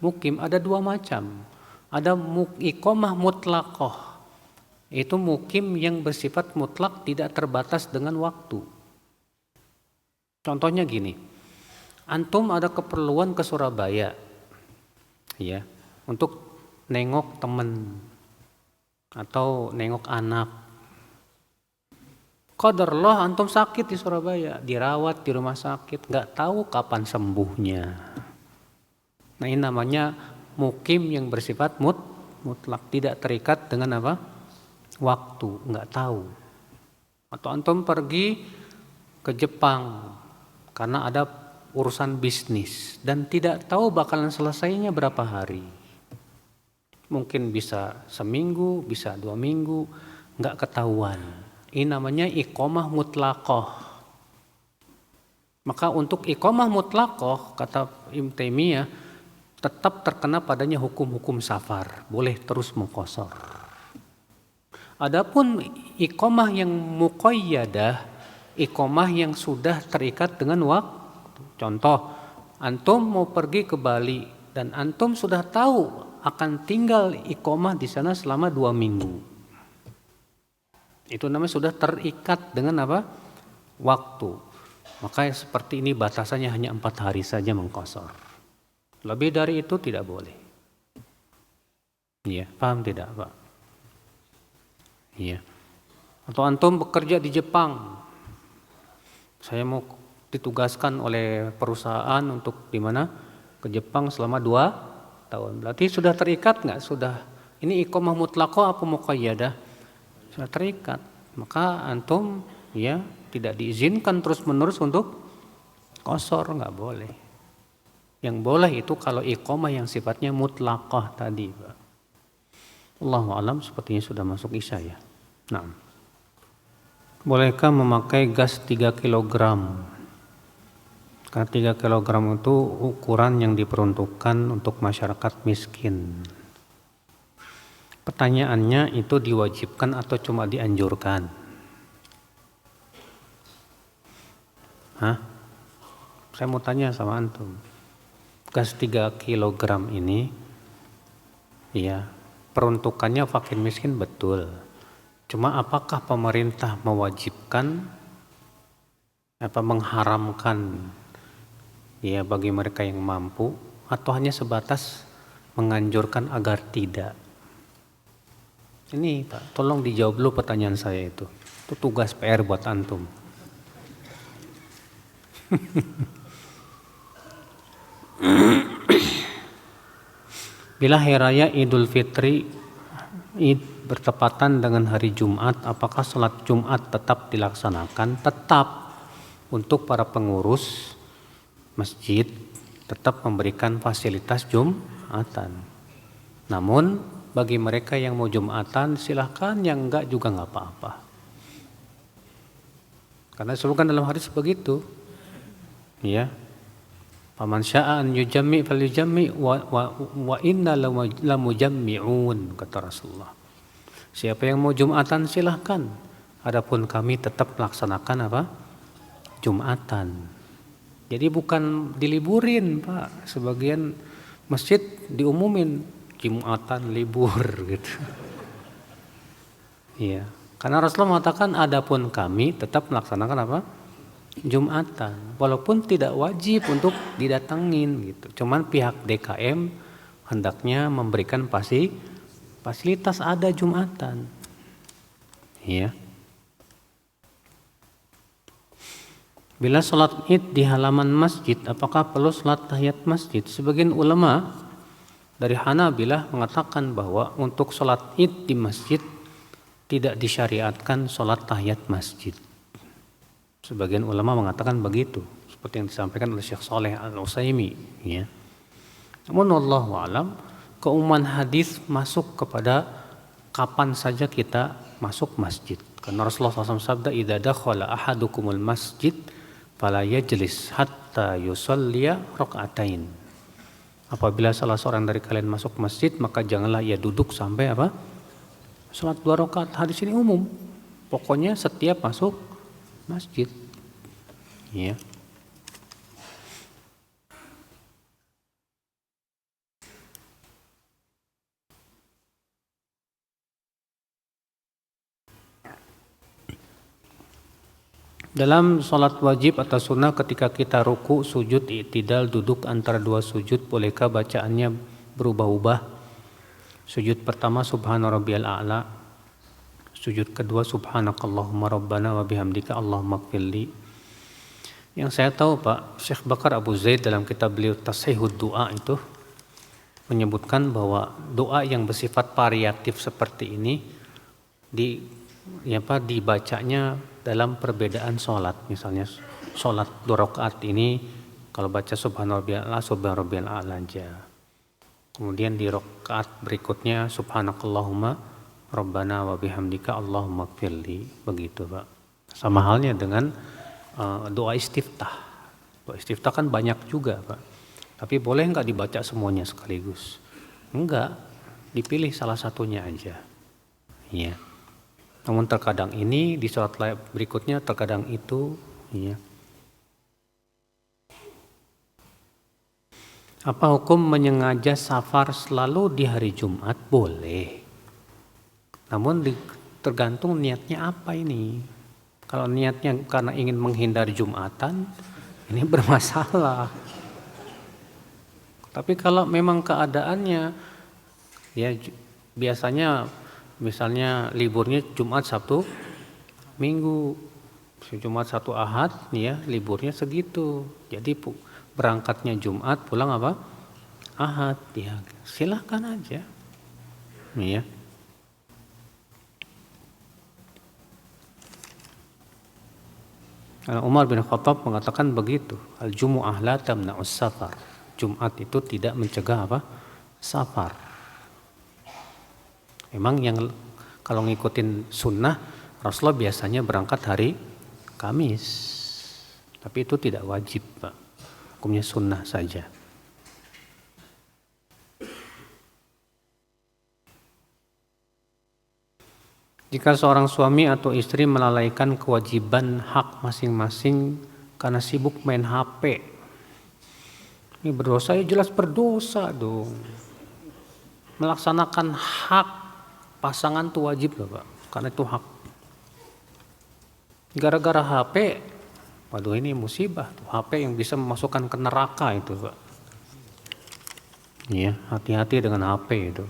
[SPEAKER 1] mukim ada 2 macam. Ada iqamah mutlaqah. Itu mukim yang bersifat mutlak, tidak terbatas dengan waktu. Contohnya gini, antum ada keperluan ke Surabaya, ya, untuk nengok teman atau nengok anak. Qadarullah antum sakit di Surabaya, dirawat di rumah sakit, nggak tahu kapan sembuhnya. Nah, ini namanya mukim yang bersifat mutlak, tidak terikat dengan apa? Waktu, nggak tahu. Atau antum pergi ke Jepang karena ada urusan bisnis dan tidak tahu bakalan selesainya berapa hari. Mungkin bisa seminggu, bisa 2 minggu, nggak ketahuan. Ini namanya iqamah mutlaqah. Maka untuk iqamah mutlaqah, kata Ibnu Taimiyah, tetap terkena padanya hukum-hukum safar, boleh terus mengqashar. Adapun iqamah yang muqayyadah, iqamah yang sudah terikat dengan waktu. Contoh, antum mau pergi ke Bali dan antum sudah tahu akan tinggal iqomah di sana selama 2 minggu. Itu namanya sudah terikat dengan apa? Waktu. Maka seperti ini batasannya hanya 4 hari saja mengqasar. Lebih dari itu tidak boleh. Iya, paham tidak, Pak? Iya. Atau antum bekerja di Jepang. Saya mau ditugaskan oleh perusahaan untuk di mana? Ke Jepang selama 2 tahun. Berarti sudah terikat nggak? Sudah. Ini iqamah mutlaqah apa muqayyadah? Sudah terikat. Maka antum ya tidak diizinkan terus-menerus untuk qasar, nggak boleh. Yang boleh itu kalau iqamah yang sifatnya mutlaqah tadi, Pak. Allahu a'lam, sepertinya sudah masuk isya ya. Nah. Bolehkah memakai gas 3 kg? Karena 3 kg itu ukuran yang diperuntukkan untuk masyarakat miskin. Pertanyaannya, itu diwajibkan atau cuma dianjurkan? Hah? Saya mau tanya sama antum. Gas 3 kg ini ya, peruntukannya fakir miskin betul. Cuma apakah pemerintah mewajibkan apa mengharamkan ya bagi mereka yang mampu, atau hanya sebatas menganjurkan agar tidak? Ini Pak, tolong dijawab dulu pertanyaan saya itu. Itu tugas PR buat antum. Bila hari raya Idul Fitri bertepatan dengan hari Jumat, apakah sholat Jumat tetap dilaksanakan? Tetap. Untuk para pengurus masjid tetap memberikan fasilitas Jumatan. Namun bagi mereka yang mau Jumatan silahkan, yang enggak juga enggak apa-apa. Karena disebutkan dalam hadis begitu. Ya. Faman syaa'a an yujammi falyujammi wa inna lamujammi'un, kata Rasulullah. Siapa yang mau Jumatan silahkan. Adapun kami tetap melaksanakan apa? Jumatan. Jadi bukan diliburin, Pak. Sebagian masjid diumumin Jumatan libur gitu. Iya. Karena Rasulullah mengatakan adapun kami tetap melaksanakan apa? Jumatan, walaupun tidak wajib untuk didatengin gitu. Cuman pihak DKM hendaknya memberikan fasilitas ada Jumatan. Ya. Bila sholat Id di halaman masjid, apakah perlu sholat tahiyat masjid? Sebagian ulama dari Hanabilah mengatakan bahwa untuk sholat Id di masjid tidak disyariatkan sholat tahiyat masjid. Sebagian ulama mengatakan begitu, seperti yang disampaikan oleh Syekh Saleh Al-Utsaimin. Ya. Namun wallahu alam, keumuman hadis masuk kepada kapan saja kita masuk masjid. Karena Rasulullah SAW sabda, "Idza dakhala ahadukumul masjid fala yajlis hatta yusalliya raka'atain." Apabila salah seorang dari kalian masuk masjid, maka janganlah ia duduk sampai apa? Salat 2 rakaat. Hadis ini umum. Pokoknya setiap masuk masjid. Ya. Dalam sholat wajib atau sunnah, ketika kita ruku, sujud, i'tidal, duduk antara 2 sujud, bolehkah bacaannya berubah-ubah? Sujud pertama subhana rabbiyal a'la, sujud kedua subhanakallahumma rabbana wa bihamdika allahumma ighfirli. Yang saya tahu Pak, Syekh Bakar Abu Zaid dalam kitab beliau Tashihud Du'a itu menyebutkan bahwa doa yang bersifat variatif seperti ini dibacanya dalam perbedaan sholat. Misalnya sholat 2 rakaat ini kalau baca subhana rabbiyal a'la aja. Kemudian di rakaat berikutnya subhanakallahumma rabbana wa bihamdika allahumma ighfirli, begitu Pak. Sama halnya dengan doa istiftah. Doa istiftah kan banyak juga Pak. Tapi boleh enggak dibaca semuanya sekaligus? Enggak, dipilih salah satunya aja. Iya. Namun terkadang ini, di sholat berikutnya terkadang itu. Iya. Apa hukum menyengaja safar selalu di hari Jumat? Boleh. Namun tergantung niatnya apa ini. Kalau niatnya karena ingin menghindari Jumatan, ini bermasalah. Tapi kalau memang keadaannya, ya biasanya misalnya liburnya Jumat, Sabtu, Minggu, Jumat, Sabtu, Ahad, ya liburnya segitu. Jadi berangkatnya Jumat, pulang apa? Ahad, ya silahkan aja, ya. Karena Umar bin Khattab mengatakan begitu, al-jumu'ah la tamna'us safar. Jumat itu tidak mencegah apa? Safar. Memang yang kalau ngikutin sunnah, Rasulullah biasanya berangkat hari Kamis. Tapi itu tidak wajib, Pak. Hukumnya sunnah saja. Jika seorang suami atau istri melalaikan kewajiban hak masing-masing karena sibuk main HP, ini berdosa, ya jelas berdosa dong. Melaksanakan hak pasangan itu wajib loh Pak, karena itu hak. Gara-gara HP, waduh ini musibah tuh, HP yang bisa memasukkan ke neraka itu Pak. Iya, hati-hati dengan HP itu.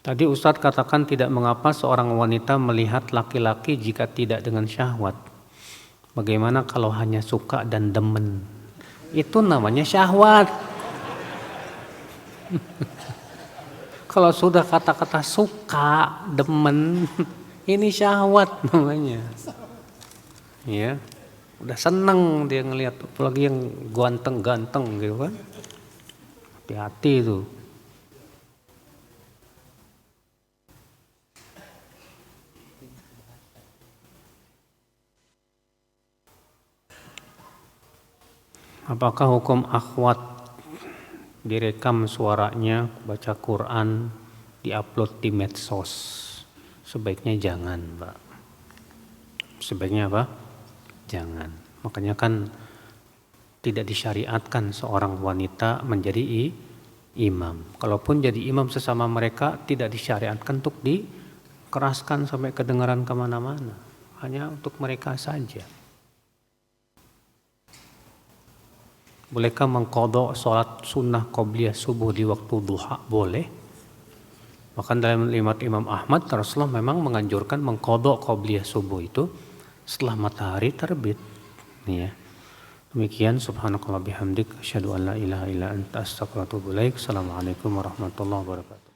[SPEAKER 1] Tadi Ustadz katakan tidak mengapa seorang wanita melihat laki-laki jika tidak dengan syahwat. Bagaimana kalau hanya suka dan demen? Itu namanya syahwat. Kalau sudah kata-kata suka, demen, ini syahwat namanya. Ya, udah seneng dia ngelihat, apalagi yang ganteng-ganteng gitu kan. Hati-hati tuh. Apakah hukum akhwat direkam suaranya baca Quran diupload di medsos? Sebaiknya jangan, Pak. Sebaiknya apa? Jangan. Makanya kan tidak disyariatkan seorang wanita menjadi imam. Kalaupun jadi imam sesama mereka, tidak disyariatkan untuk dikeraskan sampai kedengaran kemana-mana. Hanya untuk mereka saja. Bolehkah mengqadha sholat sunnah qobliyah subuh di waktu duha? Boleh. Bahkan dalam riwayat Imam Ahmad, Rasulullah memang menganjurkan mengqadha qobliyah subuh itu setelah matahari terbit. Ya. Demikian, subhanakallah bihamdik, asyhadu an la ilaha illa anta astaghfiruka wa atubu ilaik. Assalamualaikum warahmatullahi wabarakatuh.